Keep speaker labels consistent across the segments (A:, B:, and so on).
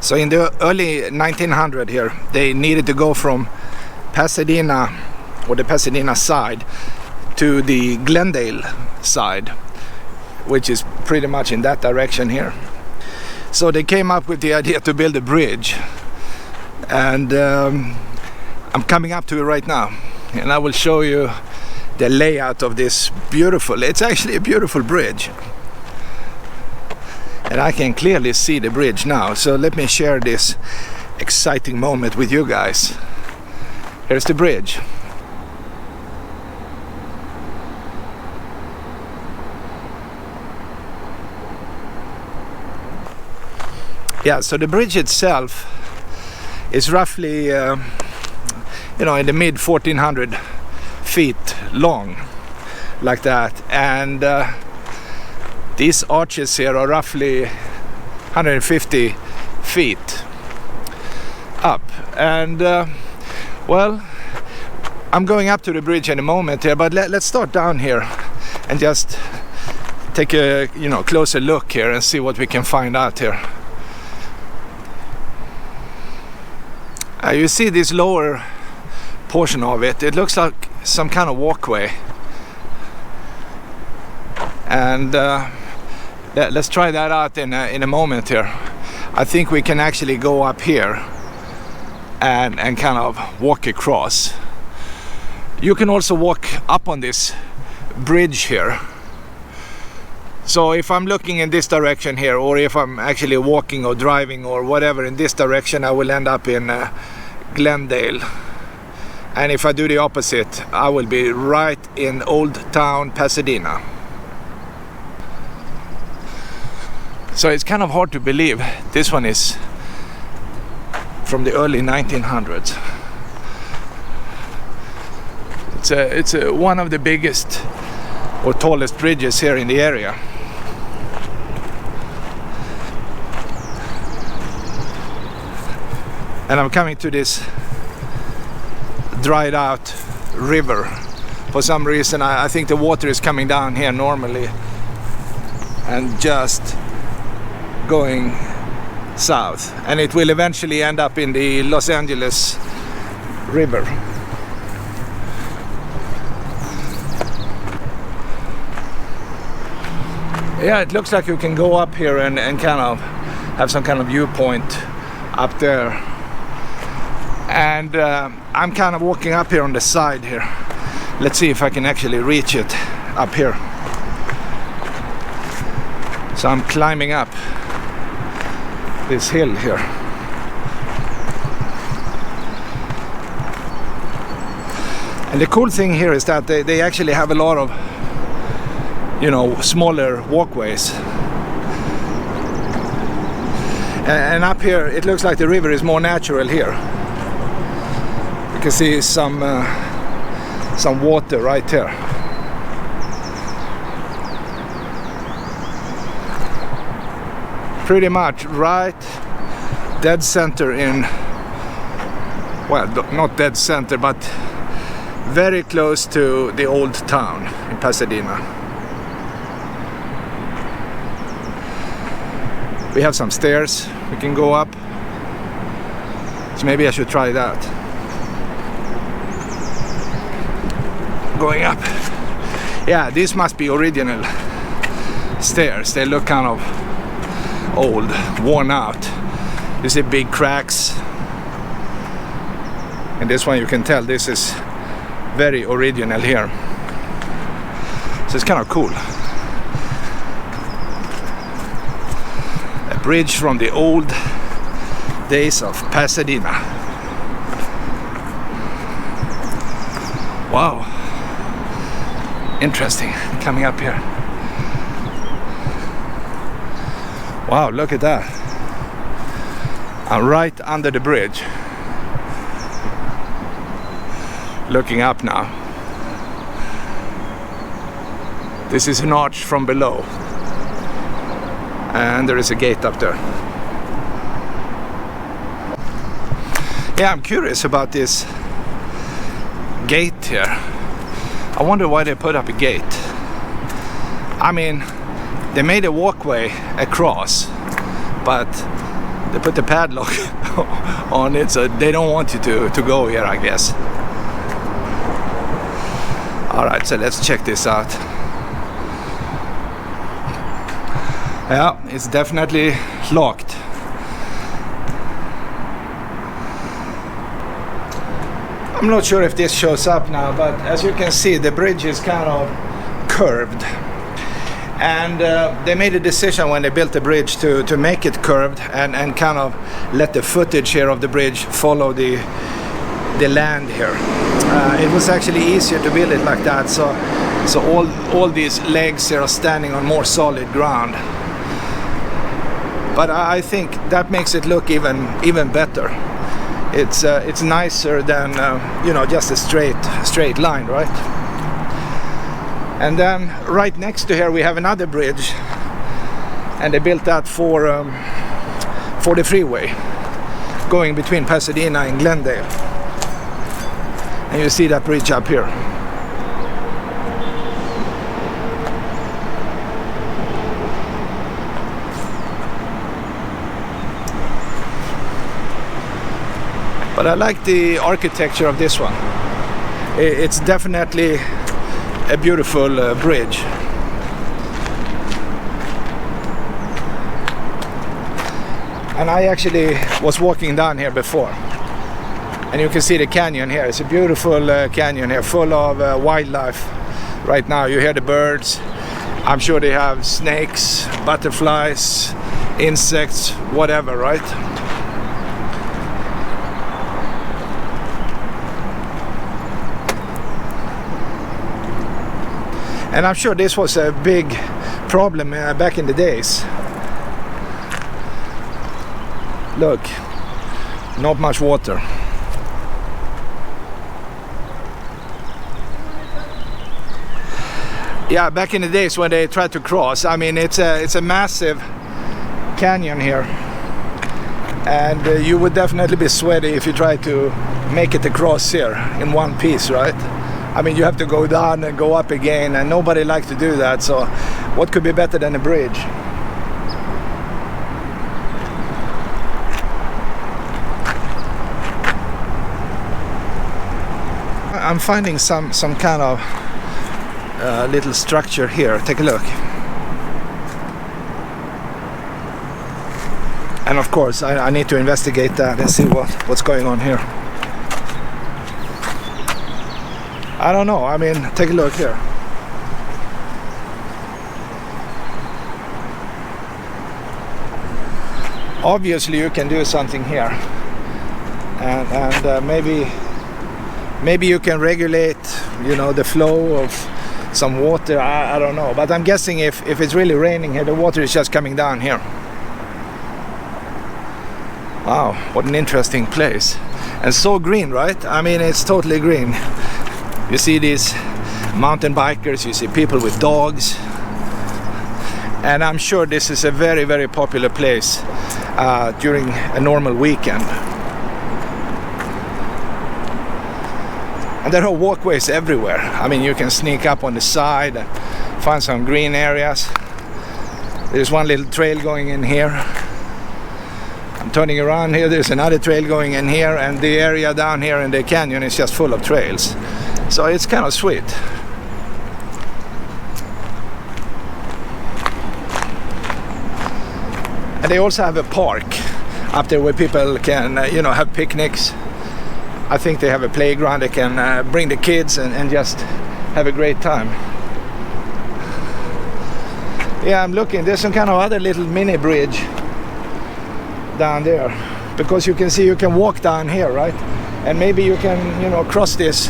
A: So in the early 1900s here, they needed to go from Pasadena, or the Pasadena side, to the Glendale side, which is pretty much in that direction here. So they came up with the idea to build a bridge, and I'm coming up to it right now, and I will show you the layout of this beautiful, it's actually a beautiful bridge, and I can clearly see the bridge now. So let me share this exciting moment with you guys. Here's the bridge. Yeah, so the bridge itself is roughly, in the mid 1400 feet long, like that. And these arches here are roughly 150 feet up. And, well, I'm going up to the bridge in a moment here, but let's start down here and just take a, closer look here and see what we can find out here. You see this lower portion of it, it looks like some kind of walkway. And let's try that out in a moment here. I think we can actually go up here and kind of walk across. You can also walk up on this bridge here. So if I'm looking in this direction here, or if I'm actually walking or driving or whatever in this direction, I will end up in Glendale. And if I do the opposite, I will be right in Old Town Pasadena. So it's kind of hard to believe this one is from the early 1900s. It's one of the biggest or tallest bridges here in the area. And I'm coming to this dried out river. For some reason I think the water is coming down here normally and just going south, and it will eventually end up in the Los Angeles River. Yeah, it looks like you can go up here and kind of have some kind of viewpoint up there. And I'm kind of walking up here on the side here. Let's see if I can actually reach it up here. So I'm climbing up this hill here. And the cool thing here is that they actually have a lot of, smaller walkways. And up here it looks like the river is more natural here. You can see some water right here. Pretty much right dead center in, well, not dead center, but very close to the old town in Pasadena. We have some stairs we can go up, so maybe I should try that. Going up. Yeah, these must be original stairs. They look kind of old, worn out. You see big cracks. And this one you can tell this is very original here. So it's kind of cool. A bridge from the old days of Pasadena. Wow. Interesting, coming up here. Wow, look at that. I'm right under the bridge. Looking up now. This is an arch from below. And there is a gate up there. Yeah, I'm curious about this gate here. I wonder why they put up a gate. I mean, they made a walkway across, but they put the padlock on it, so they don't want you to go here, I guess. Alright, so let's check this out. Yeah, it's definitely locked. I'm not sure if this shows up now, but as you can see, the bridge is kind of curved. And they made a decision when they built the bridge to make it curved and kind of let the footage here of the bridge follow the land here. It was actually easier to build it like that, so all these legs here are standing on more solid ground. But I think that makes it look even better. It's nicer than you know, just a straight line, right? And then right next to here we have another bridge, and they built that for the freeway going between Pasadena and Glendale. And you see that bridge up here. But I like the architecture of this one. It's definitely a beautiful bridge. And I actually was walking down here before, and you can see the canyon here. It's a beautiful canyon here, full of wildlife. Right now you hear the birds. I'm sure they have snakes, butterflies, insects, whatever, right? And I'm sure this was a big problem back in the days. Look, not much water. Yeah, back in the days when they tried to cross, I mean, it's a massive canyon here, and you would definitely be sweaty if you tried to make it across here in one piece, right? I mean, you have to go down and go up again, and nobody likes to do that, so what could be better than a bridge? I'm finding some kind of little structure here. Take a look. And of course, I need to investigate that and see what's going on here. I don't know. I mean, take a look here. Obviously, you can do something here, and maybe you can regulate, you know, the flow of some water. I don't know, but I'm guessing if it's really raining here, the water is just coming down here. Wow, what an interesting place, and so green, right? I mean, it's totally green. You see these mountain bikers, you see people with dogs, and I'm sure this is a very, very popular place during a normal weekend. And there are walkways everywhere. I mean, you can sneak up on the side and find some green areas. There's one little trail going in here. I'm turning around here, there's another trail going in here, and the area down here in the canyon is just full of trails. So it's kind of sweet. And they also have a park up there where people can, you know, have picnics. I think they have a playground. They can bring the kids and just have a great time. Yeah, I'm looking. There's some kind of other little mini bridge down there, because you can see you can walk down here, right? And maybe you can, you know, cross this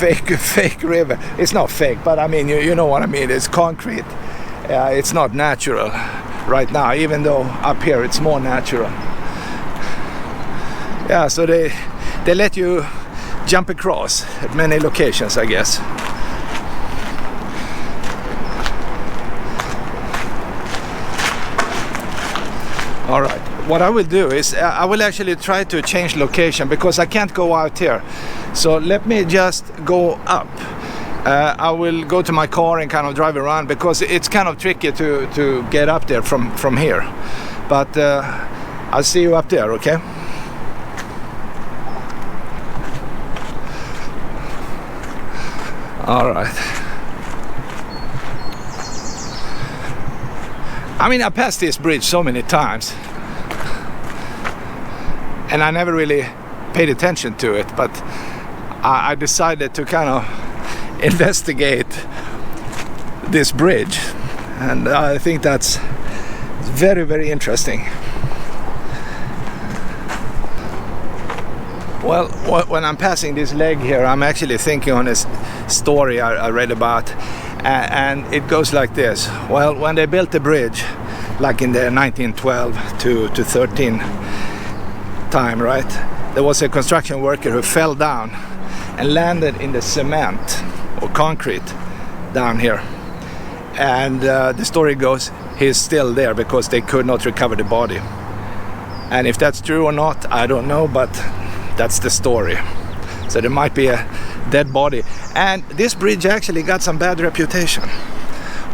A: fake river. It's not fake, but I mean, you know what I mean. It's concrete. It's not natural right now, even though up here it's more natural. Yeah, so they let you jump across at many locations, I guess. All right, what I will do is I will actually try to change location, because I can't go out here. So let me just go up I will go to my car and kind of drive around, because it's kind of tricky to get up there from here. But I'll see you up there, okay? All right. I mean, I passed this bridge so many times, and I never really paid attention to it, but I decided to kind of investigate this bridge, and I think that's very, very interesting. Well, when I'm passing this leg here, I'm actually thinking on this story I read about, and it goes like this. Well, when they built the bridge, like in the 1912 to 13 time, right, there was a construction worker who fell down and landed in the cement or concrete down here, and the story goes he's still there because they could not recover the body. And if that's true or not, I don't know, but that's the story. So there might be a dead body, and this bridge actually got some bad reputation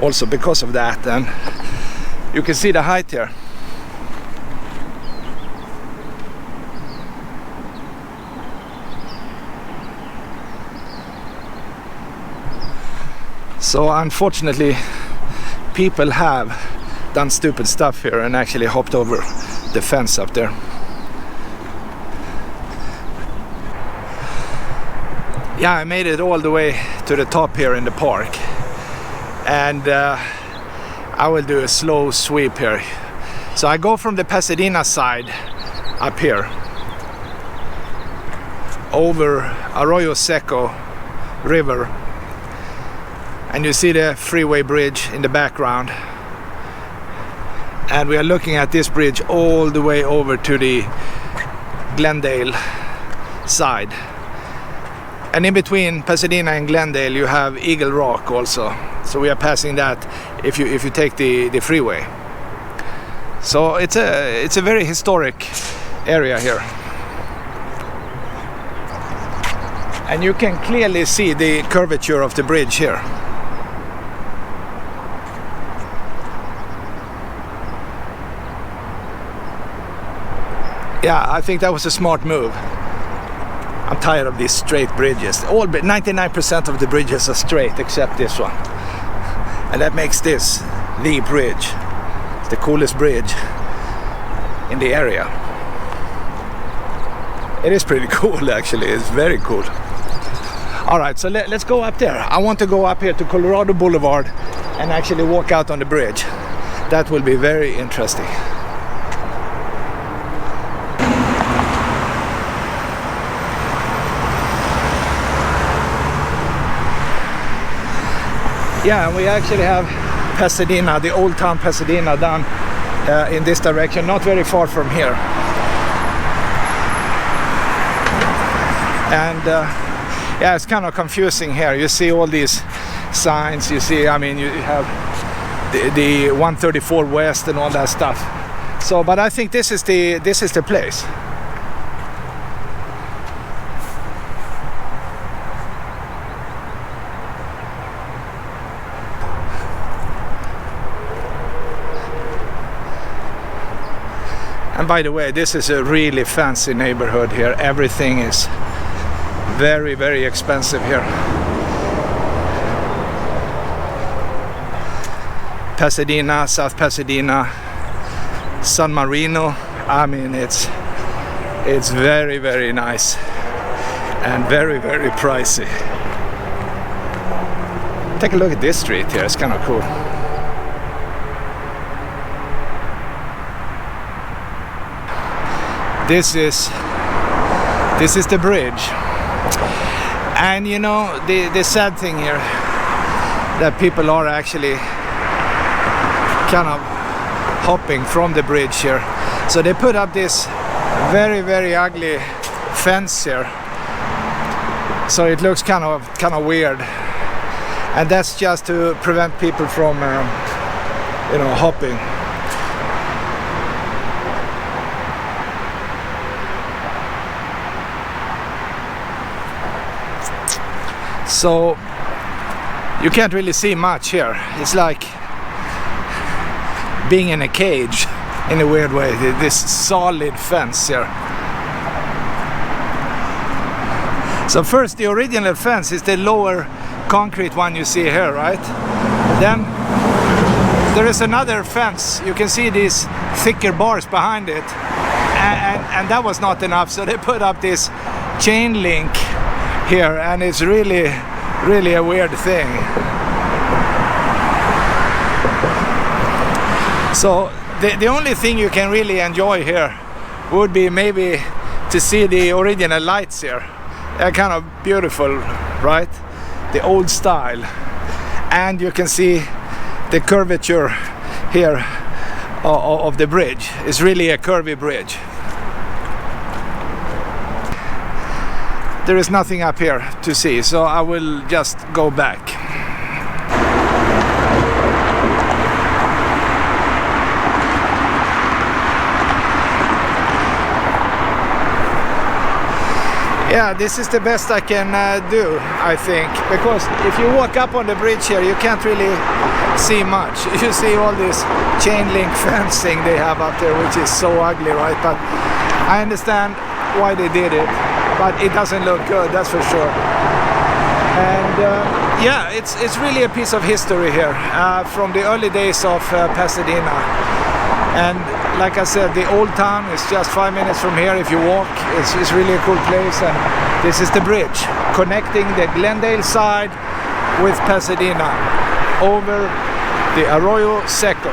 A: also because of that. And you can see the height here. So unfortunately, people have done stupid stuff here and actually hopped over the fence up there. Yeah, I made it all the way to the top here in the park, and I will do a slow sweep here. So I go from the Pasadena side up here over Arroyo Seco river, and you see the freeway bridge in the background, and we are looking at this bridge all the way over to the Glendale side. And in between Pasadena and Glendale you have Eagle Rock also, so we are passing that if you take the freeway. So it's a very historic area here, and you can clearly see the curvature of the bridge here. Yeah, I think that was a smart move. I'm tired of these straight bridges. 99% of the bridges are straight except this one, and that makes this the bridge. It's the coolest bridge in the area. It is pretty cool, actually. It's very cool. All right, so let's go up there. I want to go up here to Colorado Boulevard and actually walk out on the bridge. That will be very interesting. Yeah, and we actually have Pasadena, the old town Pasadena, down in this direction, not very far from here. And yeah, it's kind of confusing here. You see all these signs, you see, I mean, you have the 134 West and all that stuff. So, but I think this is the place. And by the way, this is a really fancy neighborhood here. Everything is very, very expensive here. Pasadena, South Pasadena, San Marino. I mean, it's very, very nice and very, very pricey. Take a look at this street here. It's kind of cool. This is the bridge, and you know the sad thing here, that people are actually kind of hopping from the bridge here. So they put up this very, very ugly fence here, so it looks kind of weird, and that's just to prevent people from you know, hopping. So you can't really see much here. It's like being in a cage in a weird way. This solid fence here. So first, the original fence is the lower concrete one you see here, right? Then there is another fence. You can see these thicker bars behind it, and that was not enough, so they put up this chain link here, and it's really a weird thing. So the only thing you can really enjoy here would be maybe to see the original lights here. They're kind of beautiful, right? The old style. And you can see the curvature here of the bridge. It's really a curvy bridge. There is nothing up here to see, so I will just go back. Yeah, this is the best I can do, I think, because if you walk up on the bridge here, you can't really see much. You see all this chain link fencing they have up there, which is so ugly, right? But I understand why they did it, but it doesn't look good, that's for sure. And yeah, it's really a piece of history here from the early days of Pasadena. And like I said, the old town is just 5 minutes from here if you walk. It's really a cool place, and this is the bridge connecting the Glendale side with Pasadena over the Arroyo Seco.